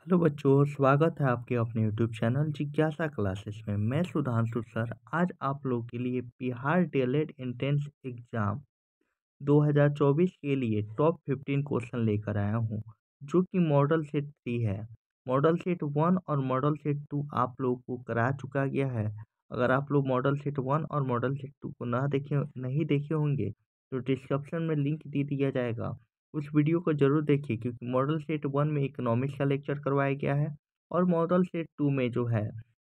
Hello बच्चों, स्वागत है आपके अपने यूट्यूब चैनल जिज्ञासा क्लासेस में। मैं सुधांशु सर आज आप लोगों के लिए बिहार डीएलएड एंट्रेंस एग्जाम 2024 के लिए टॉप 15 क्वेश्चन लेकर आया हूँ, जो कि मॉडल सेट 3 है। मॉडल सेट 1 और मॉडल सेट 2 आप लोगों को करा चुका गया है। अगर आप लोग मॉडल सेट 1 और मॉडल सेट 2 को नहीं देखे होंगे तो डिस्क्रिप्शन में लिंक दे दिया जाएगा। उस वीडियो को जरूर देखिए, क्योंकि मॉडल सेट 1 में इकोनॉमिक्स का लेक्चर करवाया गया है और मॉडल सेट 2 में जो है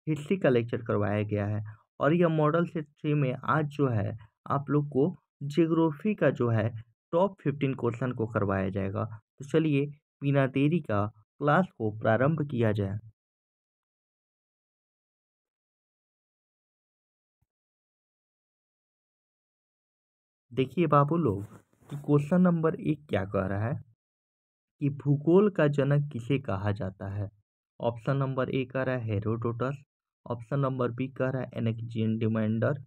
हिस्ट्री का लेक्चर करवाया गया है। और यह मॉडल सेट 3 में आज जो है आप लोग को ज्योग्राफी का जो है टॉप 15 क्वेश्चन को करवाया जाएगा। तो चलिए बिना देरी का क्लास को प्रारंभ किया जाए। देखिए बाबू लोग कि क्वेश्चन नंबर 1 क्या कह रहा है कि भूगोल का जनक किसे कहा जाता है। ऑप्शन नंबर ए कह रहा है हेरोडोटस। ऑप्शन नंबर बी कह रहा है एनेक्जेंडिमेंडर।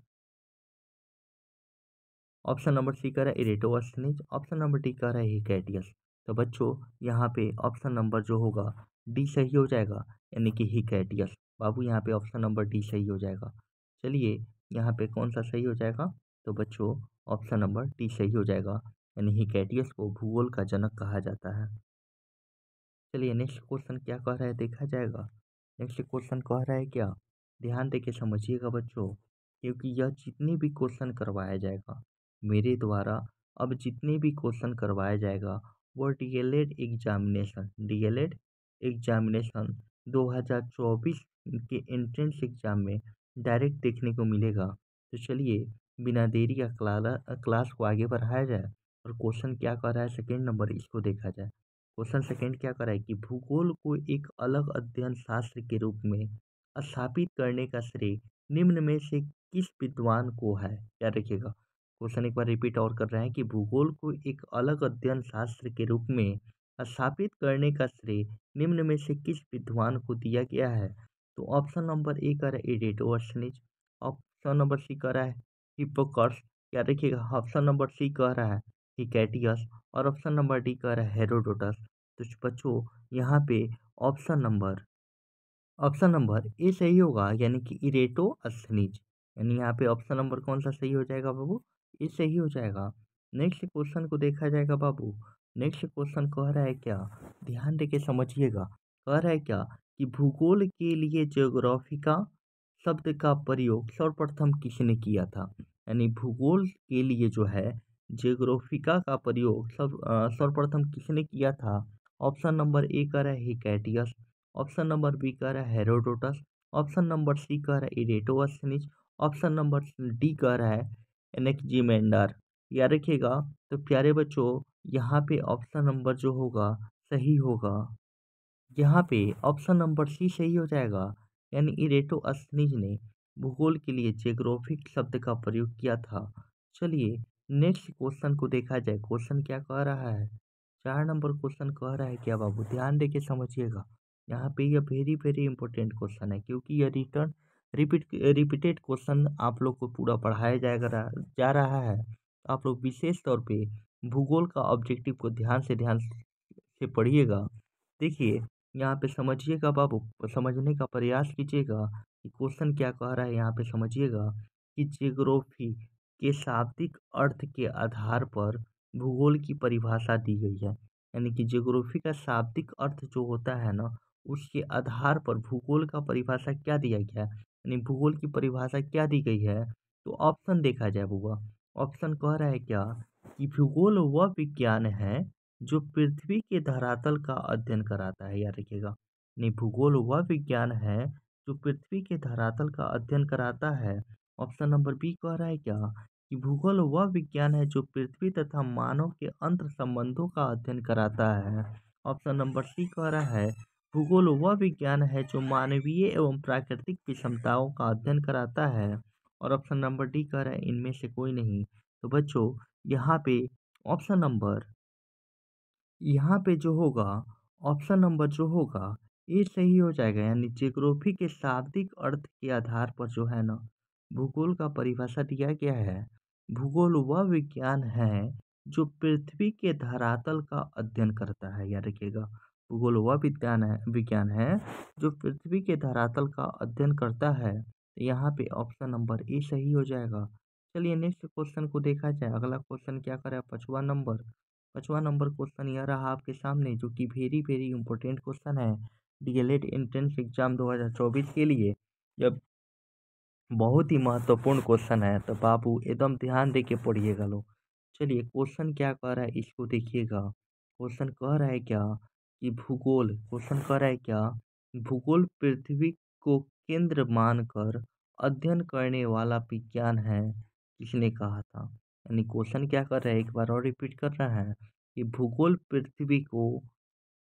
ऑप्शन नंबर सी कह रहा है इरेटोस्थनीज। ऑप्शन नंबर डी कह रहा है हिकैटियस। तो बच्चों यहाँ पे ऑप्शन नंबर जो होगा डी सही हो जाएगा, यानी कि हिकैटियस। बाबू यहाँ पे ऑप्शन नंबर डी सही हो जाएगा। चलिए यहाँ पे कौन सा सही हो जाएगा, तो बच्चों ऑप्शन नंबर डी सही हो जाएगा, यानी हिकैटियस को भूगोल का जनक कहा जाता है। चलिए नेक्स्ट क्वेश्चन क्या कह रहा है देखा जाएगा। नेक्स्ट क्वेश्चन कह रहा है क्या, ध्यान दे के समझिएगा बच्चों, क्योंकि यह जितनी भी क्वेश्चन करवाया जाएगा मेरे द्वारा, अब जितने भी क्वेश्चन करवाया जाएगा वो डीएलएड एग्जामिनेशन 2024 के एंट्रेंस एग्जाम में डायरेक्ट देखने को मिलेगा। तो चलिए बिना देरी का क्लास को आगे बढ़ाया जाए और क्वेश्चन क्या कर रहा है सेकेंड नंबर इसको देखा जाए। क्वेश्चन सेकंड क्या करा है कि भूगोल को एक अलग अध्ययन शास्त्र के रूप में स्थापित करने का श्रेय निम्न में से किस विद्वान को है। क्या रखिएगा, क्वेश्चन एक बार रिपीट और कर रहे हैं कि भूगोल को एक अलग अध्ययन शास्त्र के रूप में स्थापित करने का श्रेय निम्न में से किस विद्वान को दिया गया है। तो ऑप्शन नंबर ए कह रहा है इरेटोस्थनीज। ऑप्शन नंबर सी कह रहा है हिप्पोक्रेट्स। क्या रखिएगा, ऑप्शन नंबर सी कह रहा है हिकैटियस और ऑप्शन नंबर डी कह रहा है हेरोडोटस। तो बच्चों यहाँ पे ऑप्शन नंबर ऑप्शन नंबर ए सही होगा, यानी कि इरेटोस्थनीज। यानी यहाँ पे ऑप्शन नंबर कौन सा सही हो जाएगा बाबू, ए सही हो जाएगा। नेक्स्ट क्वेश्चन को देखा जाएगा बाबू। नेक्स्ट क्वेश्चन कह रहा है क्या, ध्यान देके समझिएगा। कह रहा है क्या कि भूगोल के लिए ज्योग्राफी का शब्द का प्रयोग सर्वप्रथम किसने किया था। यानी भूगोल के लिए जो है ज्योग्राफिका का प्रयोग सर्वप्रथम किसने किया था। ऑप्शन नंबर ए कह रहा है हिकैटियस। ऑप्शन नंबर बी कह रहा है हेरोडोटस। ऑप्शन नंबर सी कह रहा है इरेटोस्थनीज। ऑप्शन नंबर डी कह रहा है एनेक्जिमेंडर। याद रखिएगा। तो प्यारे बच्चों यहाँ पे ऑप्शन नंबर जो होगा सही होगा, यहाँ पे ऑप्शन नंबर सी सही हो जाएगा, यानी इरेटोस्थनीज ने भूगोल के लिए ज्योग्राफिक शब्द का प्रयोग किया था। चलिए नेक्स्ट क्वेश्चन को देखा जाए। क्वेश्चन क्या कह रहा है, 4 नंबर क्वेश्चन कह रहा है क्या बाबू, ध्यान दे के समझिएगा। यहाँ पे यह वेरी वेरी इंपॉर्टेंट क्वेश्चन है, क्योंकि यह रिपीटेड क्वेश्चन आप लोग को पूरा पढ़ाया जाएगा जा रहा है। आप लोग विशेष तौर पे भूगोल का ऑब्जेक्टिव को ध्यान से पढ़िएगा। देखिए यहाँ पे समझिएगा बाबू, समझने का प्रयास कीजिएगा कि क्वेश्चन क्या कह रहा है। यहाँ पे समझिएगा कि ज्योग्राफी के शाब्दिक अर्थ के आधार पर भूगोल की परिभाषा दी गई है। यानी कि ज्योग्राफी का शाब्दिक अर्थ जो होता है ना, उसके आधार पर भूगोल का परिभाषा क्या दिया गया है, यानी भूगोल की परिभाषा क्या दी गई है। तो ऑप्शन देखा जाए बुआ। ऑप्शन कह रहा है क्या कि भूगोल वह विज्ञान है जो पृथ्वी के धरातल का अध्ययन कराता है। याद रखिएगा, नहीं भूगोल वह विज्ञान है जो पृथ्वी के धरातल का अध्ययन कराता है। ऑप्शन नंबर बी कह रहा है क्या कि भूगोल वह विज्ञान है जो पृथ्वी तथा मानव के अंतर संबंधों का अध्ययन कराता है। ऑप्शन नंबर सी कह रहा है भूगोल वह विज्ञान है जो मानवीय एवं प्राकृतिक विषमताओं का अध्ययन कराता है। और ऑप्शन नंबर डी कह रहा है इनमें से कोई नहीं। तो बच्चों यहाँ पे ऑप्शन नंबर यहाँ पे जो होगा ऑप्शन नंबर जो होगा ये सही हो जाएगा, यानी ज्योग्राफी के शाब्दिक अर्थ के आधार पर जो है ना भूगोल का परिभाषा दिया गया है। भूगोल वह विज्ञान है जो पृथ्वी के धरातल का अध्ययन करता है। याद रखिएगा, भूगोल वह विज्ञान है जो पृथ्वी के धरातल का अध्ययन करता है। यहाँ पे ऑप्शन नंबर ए सही हो जाएगा। चलिए नेक्स्ट क्वेश्चन को देखा जाए। अगला क्वेश्चन क्या करें, 5वां नंबर। 5वां नंबर क्वेश्चन यह रहा आपके सामने, जो कि वेरी वेरी इंपॉर्टेंट क्वेश्चन है डीएलएड एंट्रेंस एग्जाम 2024 के लिए। जब बहुत ही महत्वपूर्ण क्वेश्चन है, तो बाबू एकदम ध्यान दे के पढ़िएगा लोग। चलिए क्वेश्चन क्या कह रहा है इसको देखिएगा। क्वेश्चन कह रहा है क्या कि भूगोल, क्वेश्चन कह रहा है क्या, भूगोल पृथ्वी को केंद्र मानकर अध्ययन करने वाला विज्ञान है, किसने कहा था। यानी क्वेश्चन क्या कर रहा है, एक बार और रिपीट कर रहा है कि भूगोल पृथ्वी को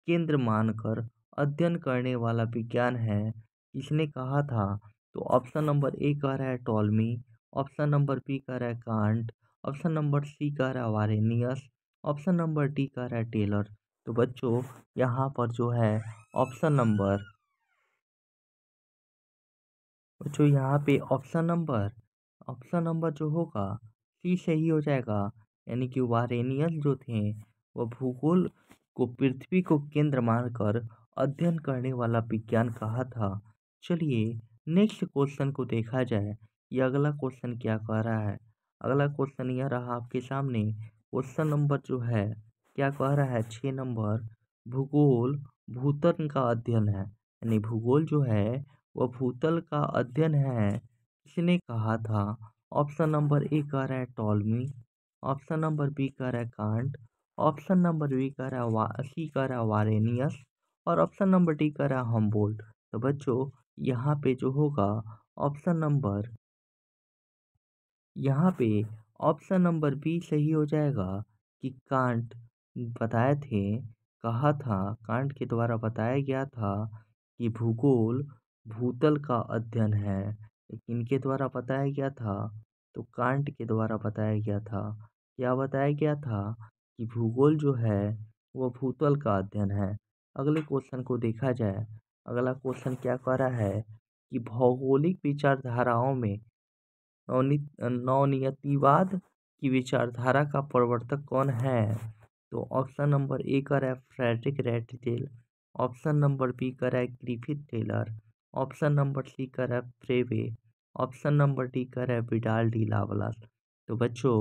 केंद्र मानकर अध्ययन करने वाला विज्ञान है, किसने कहा था। तो ऑप्शन नंबर ए कह रहा है टॉलमी, ऑप्शन नंबर बी कह रहा है कांट, ऑप्शन नंबर सी कह रहा है वारेनियस, ऑप्शन नंबर डी कह रहा है टेलर। तो बच्चों यहाँ पर जो है ऑप्शन नंबर, बच्चों यहाँ पे ऑप्शन नंबर जो होगा सी सही हो जाएगा। यानी कि वारेनियस जो थे वह भूगोल को पृथ्वी को केंद्र मानकर अध्ययन करने वाला विज्ञान कहा था। चलिए नेक्स्ट क्वेश्चन को देखा जाए। ये अगला क्वेश्चन क्या कह रहा है। अगला क्वेश्चन यह रहा आपके सामने। क्वेश्चन नंबर जो है क्या कह रहा है, 6 नंबर, भूगोल भूतल का अध्ययन है। यानी भूगोल जो है वह भूतल का अध्ययन है, किसने कहा था। ऑप्शन नंबर ए कह रहा है टॉलमी, ऑप्शन नंबर बी कह रहा है कांट, ऑप्शन नंबर बी कह रहा है सी कह रहा है वारेनियस, और ऑप्शन नंबर डी कह रहा है हम्बोल्ट। तो बच्चों यहाँ पे जो होगा ऑप्शन नंबर, यहाँ पे ऑप्शन नंबर बी सही हो जाएगा कि कांट बताए थे, कहा था, कांट के द्वारा बताया गया था कि भूगोल भूतल का अध्ययन है। इनके द्वारा बताया गया था, तो कांट के द्वारा बताया गया था। क्या बताया गया था कि भूगोल जो है वो भूतल का अध्ययन है। अगले क्वेश्चन को देखा जाए। अगला क्वेश्चन क्या कह रहा है कि भौगोलिक विचारधाराओं में नवनियतिवाद की विचारधारा का प्रवर्तक कौन है। तो ऑप्शन नंबर ए का है Friedrich Ratzel, option number B का है Griffith Taylor, option number C का है फ्रेवे, ऑप्शन नंबर डी का है विडाल डी लावलास। तो बच्चों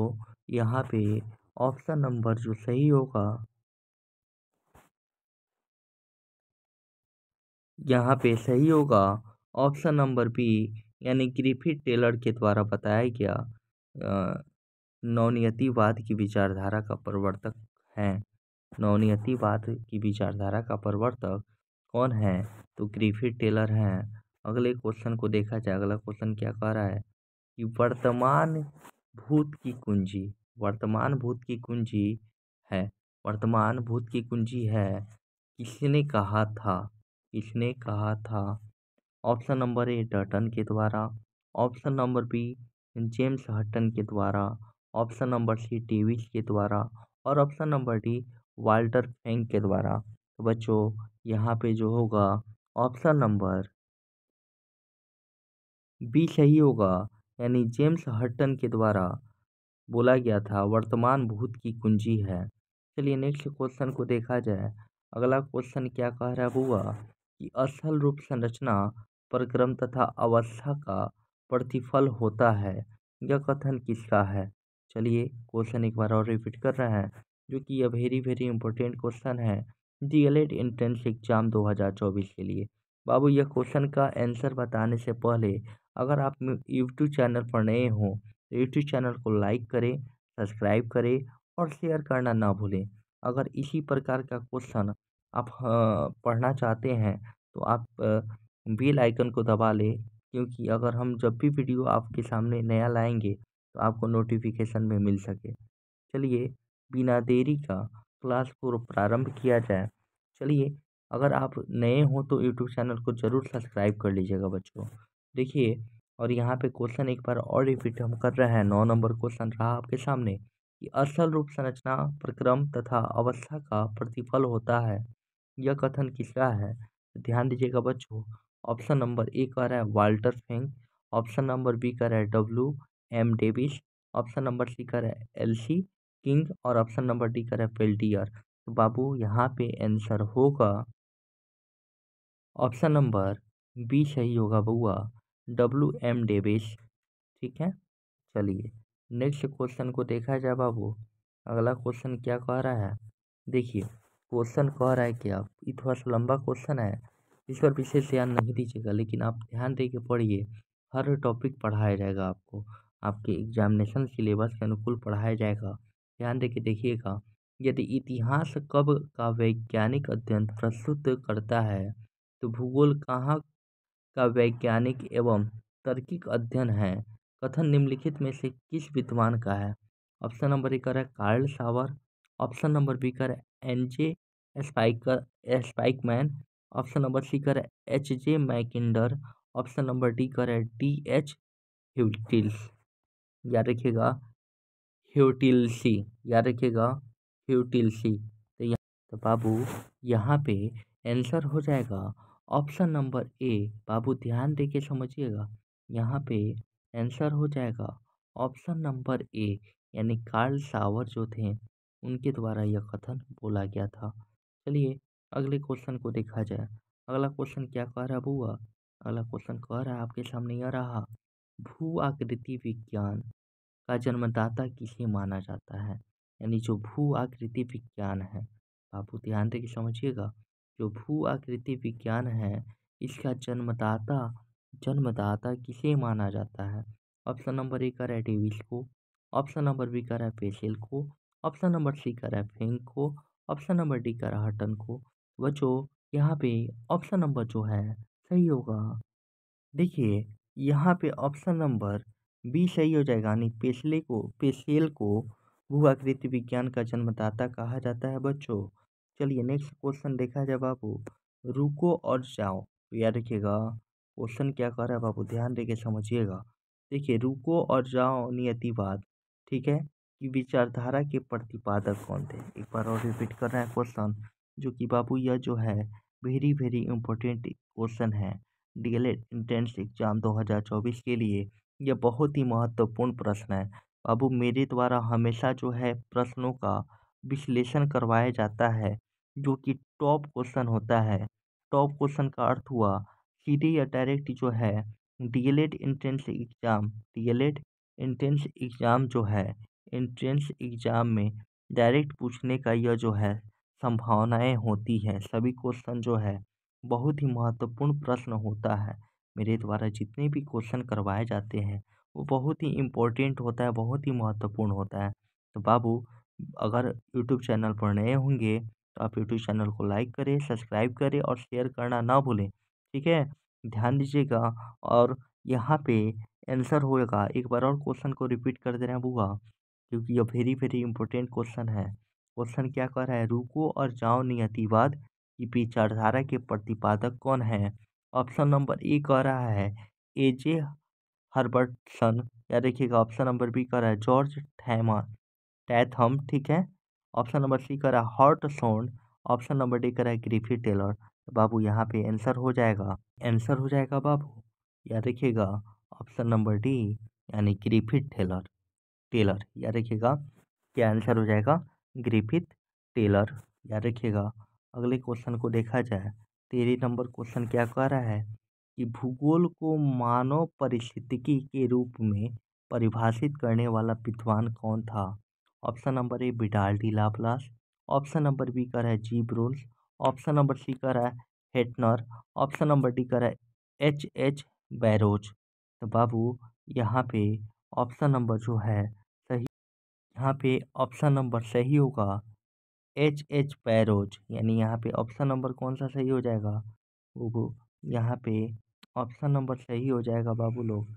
यहाँ पे ऑप्शन नंबर जो सही होगा, यहाँ पे सही होगा ऑप्शन नंबर बी, यानी ग्रिफिथ टेलर के द्वारा बताया गया नवनियतिवाद की विचारधारा का प्रवर्तक हैं। नवनियतिवाद की विचारधारा का प्रवर्तक कौन है, तो ग्रिफिथ टेलर हैं। अगले क्वेश्चन को देखा जाए। अगला क्वेश्चन क्या कह रहा है कि भूत की कुंजी वर्तमान भूत की कुंजी है वर्तमान भूत की कुंजी है, किसने कहा था, किसने कहा था। ऑप्शन नंबर ए डर्टन के द्वारा, option number B James Hutton के द्वारा, ऑप्शन नंबर सी डेविस के द्वारा, और ऑप्शन नंबर डी वाल्टर फैंक के द्वारा। तो बच्चों यहाँ पे जो होगा ऑप्शन नंबर बी सही होगा, यानी जेम्स हटन के द्वारा बोला गया था वर्तमान भूत की कुंजी है। चलिए नेक्स्ट क्वेश्चन को देखा जाए। अगला क्वेश्चन क्या कह रहा है बुआ कि असल रूप संरचना परक्रम तथा अवस्था का प्रतिफल होता है, यह कथन किसका है। चलिए क्वेश्चन एक बार और रिपीट कर रहे हैं, जो कि यह वेरी वेरी इंपॉर्टेंट क्वेश्चन है डीएलएड एंट्रेंस एग्जाम 2024 के लिए। बाबू यह क्वेश्चन का आंसर बताने से पहले, अगर आप यूट्यूब चैनल पर नए हों तो यूट्यूब चैनल को लाइक करें, सब्सक्राइब करें और शेयर करना ना भूलें। अगर इसी प्रकार का क्वेश्चन आप पढ़ना चाहते हैं तो आप बेल आइकन को दबा लें, क्योंकि अगर हम जब भी वीडियो आपके सामने नया लाएंगे तो आपको नोटिफिकेशन में मिल सके। चलिए बिना देरी का क्लास को प्रारंभ किया जाए। चलिए अगर आप नए हो तो यूट्यूब चैनल को ज़रूर सब्सक्राइब कर लीजिएगा बच्चों। देखिए, और यहाँ पे क्वेश्चन एक बार और रिपीट हम कर रहे हैं। 9 नंबर क्वेश्चन रहा आपके सामने कि असल रूप संरचना प्रक्रम तथा अवस्था का प्रतिफल होता है, यह कथन किसका है। तो ध्यान दीजिएगा बच्चों। ऑप्शन नंबर ए कह रहा है Walther Penck, option number B कह रहा है W M Davis, option number C कह रहा है एल सी किंग, और ऑप्शन नंबर डी कह रहा है पेल्टियर। तो बाबू यहाँ पे आंसर होगा ऑप्शन नंबर बी सही होगा बउआ, WM डेविस। ठीक है, चलिए नेक्स्ट क्वेश्चन को देखा जाए बाबू। अगला क्वेश्चन क्या कह रहा है, देखिए क्वेश्चन कह रहा है कि आप, ये थोड़ा सा लंबा क्वेश्चन है, इस पर विशेष ध्यान नहीं दीजिएगा, लेकिन आप ध्यान दे के पढ़िए। हर टॉपिक पढ़ाया जाएगा आपको, आपके एग्जामिनेशन सिलेबस के अनुकूल पढ़ाया जाएगा। ध्यान दे के देखिएगा। यदि इतिहास कब का वैज्ञानिक अध्ययन प्रस्तुत करता है, तो भूगोल कहाँ का वैज्ञानिक एवं तार्किक अध्ययन है। कथन निम्नलिखित में से किस विद्वान का है। ऑप्शन नंबर ए कर है Carl Sauer, option number B कर N J Spykman, option number C कर HJ Mackinder, option number D कर DH ह्यूटिल्स। याद रखिएगा, ह्यूटिल्सी, याद रखिएगा, ह्यूटिल्सी। तो बाबू यहाँ पे आंसर हो जाएगा ऑप्शन नंबर ए। बाबू ध्यान दे के समझिएगा, यहाँ पे आंसर हो जाएगा ऑप्शन नंबर ए, यानी कार्ल सावर जो थे उनके द्वारा यह कथन बोला गया था। चलिए अगले क्वेश्चन को देखा जाए। अगला क्वेश्चन क्या कह रहा है बुआ, अगला क्वेश्चन कह रहा है आपके सामने यह रहा, भू आकृति विज्ञान का जन्मदाता किसे माना जाता है। यानी जो भू आकृति विज्ञान है, बाबू ध्यान दे के समझिएगा, जो भू आकृति विज्ञान है इसका जन्मदाता जन्मदाता किसे माना जाता है। ऑप्शन नंबर ए का है डेविस को, ऑप्शन नंबर बी का है पेशेल को, ऑप्शन नंबर सी का है फिंक को, ऑप्शन नंबर डी का है हटन को। बच्चों यहाँ पे ऑप्शन नंबर जो है सही होगा। देखिए यहाँ पे ऑप्शन नंबर बी सही हो जाएगा, यानी पेशेल को भू-आकृति विज्ञान का जन्मदाता कहा जाता है बच्चों। चलिए नेक्स्ट क्वेश्चन देखा जाए बाबू, रुको और जाओ। तो याद रखिएगा क्वेश्चन क्या कर रहा है बाबू, ध्यान दे के समझिएगा। देखिए रुको और जाओ नियतिवाद, ठीक है, कि विचारधारा के प्रतिपादक कौन थे। एक बार और रिपीट कर रहे हैं क्वेश्चन, जो कि बाबू यह जो है वेरी वेरी इंपॉर्टेंट क्वेश्चन है DLED एंट्रेंस एग्जाम 2024 के लिए। यह बहुत ही महत्वपूर्ण प्रश्न है बाबू। मेरे द्वारा हमेशा जो है प्रश्नों का विश्लेषण करवाया जाता है, जो कि टॉप क्वेश्चन होता है। टॉप क्वेश्चन का अर्थ हुआ सीधे या डायरेक्ट जो है DLED एंट्रेंस एग्जाम जो है एंट्रेंस एग्जाम में डायरेक्ट पूछने का यह जो है संभावनाएं होती है। सभी क्वेश्चन जो है बहुत ही महत्वपूर्ण प्रश्न होता है। मेरे द्वारा जितने भी क्वेश्चन करवाए जाते हैं वो बहुत ही इम्पोर्टेंट होता है, बहुत ही महत्वपूर्ण होता है। तो बाबू अगर यूट्यूब चैनल पर नए होंगे तो आप यूट्यूब चैनल को लाइक करें, सब्सक्राइब करें और शेयर करना ना भूलें, ठीक है। ध्यान दीजिएगा। और यहाँ पे आंसर होएगा, एक बार और क्वेश्चन को रिपीट कर दे रहे हैं बुआ, क्योंकि यह वेरी वेरी इंपॉर्टेंट क्वेश्चन है। क्वेश्चन क्या कर रहा है, रुको और जाओ नियतिवाद की विचारधारा के प्रतिपादक कौन है। ऑप्शन नंबर ए कह रहा है AJ हर्बर्टसन, या देखिएगा ऑप्शन नंबर बी कह रहा है जॉर्ज टैथम, ठीक है। ऑप्शन नंबर सी कह रहा है हॉट सोंड, ऑप्शन नंबर डी कह रहा है ग्रिफिथ टेलर। तो बाबू यहाँ पे आंसर हो जाएगा, आंसर हो जाएगा बाबू, या देखिएगा ऑप्शन नंबर डी, यानी ग्रिफिथ टेलर। याद रखिएगा क्या आंसर हो जाएगा, ग्रिफिथ टेलर। याद रखिएगा। अगले क्वेश्चन को देखा जाए। 13 नंबर क्वेश्चन क्या कह रहा है कि भूगोल को मानव परिस्थितिकी के रूप में परिभाषित करने वाला विद्वान कौन था। ऑप्शन नंबर ए विडाल्डी लाप्लास, ऑप्शन नंबर बी कह रहा है जी ब्रूल्स, ऑप्शन नंबर सी कह रहा है हेटनर, ऑप्शन नंबर डी कह रहा है H बैरोज। तो बाबू यहाँ पे ऑप्शन नंबर जो है सही, यहाँ पे ऑप्शन नंबर सही होगा H बैरोज, यानी यहाँ पे ऑप्शन नंबर कौन सा सही हो जाएगा वो, यहाँ पे ऑप्शन नंबर सही हो जाएगा बाबू लोग,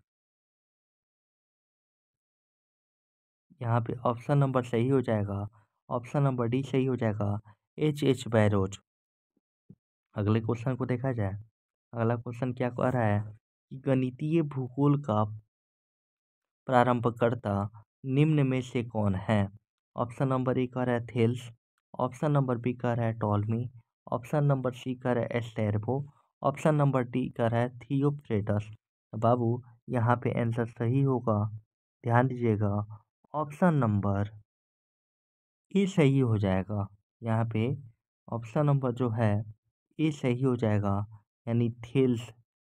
यहाँ पे ऑप्शन नंबर सही हो जाएगा, ऑप्शन नंबर डी सही हो जाएगा H बैरोज। अगले क्वेश्चन को देखा जाए। अगला क्वेश्चन क्या कह रहा है कि गणितीय भूगोल का प्रारंभकर्ता निम्न में से कौन है। ऑप्शन नंबर ए कह रहा है थेल्स, ऑप्शन नंबर बी कह रहा है टॉलमी, ऑप्शन नंबर सी कह रहा है एस्टेरबो, ऑप्शन नंबर डी कह रहा है थियोफ्रेटस। बाबू यहाँ पे आंसर सही होगा, ध्यान दीजिएगा, ऑप्शन नंबर ए सही हो जाएगा। यहाँ पे ऑप्शन नंबर जो है ए सही हो जाएगा, यानी थेल्स।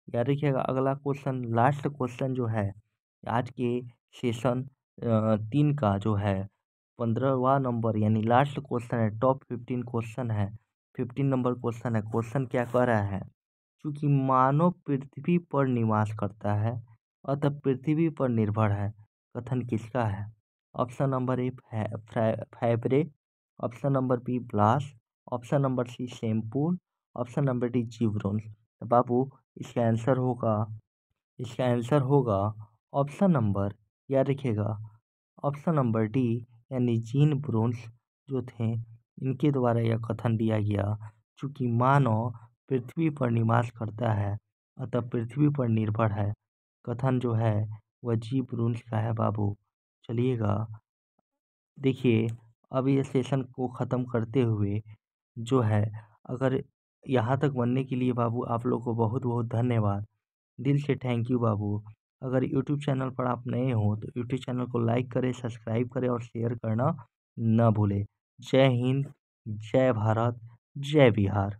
याद रखिएगा अगला क्वेश्चन, लास्ट क्वेश्चन जो है आज के सेशन 3 का जो है 15वां नंबर, यानी लास्ट क्वेश्चन है, टॉप 15 क्वेश्चन है, 15 नंबर क्वेश्चन है। क्वेश्चन क्या कह रहा है? चूंकि मानव पृथ्वी पर निवास करता है अतः पृथ्वी पर निर्भर है, कथन किसका है? ऑप्शन नंबर ए फैबरे, ऑप्शन नंबर बी ब्लास, ऑप्शन नंबर सी शैम्पूल, ऑप्शन नंबर डी जीब्रोन। तो बाबू इसका आंसर होगा, इसका आंसर होगा ऑप्शन नंबर, याद रखिएगा, ऑप्शन नंबर डी, यानी जीन ब्रोन्स जो थे इनके द्वारा यह कथन दिया गया। चूंकि मानव पृथ्वी पर निवास करता है अतः पृथ्वी पर निर्भर है, कथन जो है वह जी ब्रोन्स का है बाबू। चलिएगा, देखिए अब ये सेशन को ख़त्म करते हुए जो है, अगर यहाँ तक बनने के लिए बाबू आप लोग को बहुत बहुत धन्यवाद, दिल से थैंक यू बाबू। अगर यूट्यूब चैनल पर आप नए हो तो यूट्यूब चैनल को लाइक करें, सब्सक्राइब करें और शेयर करना ना भूलें। जय हिंद, जय भारत, जय बिहार।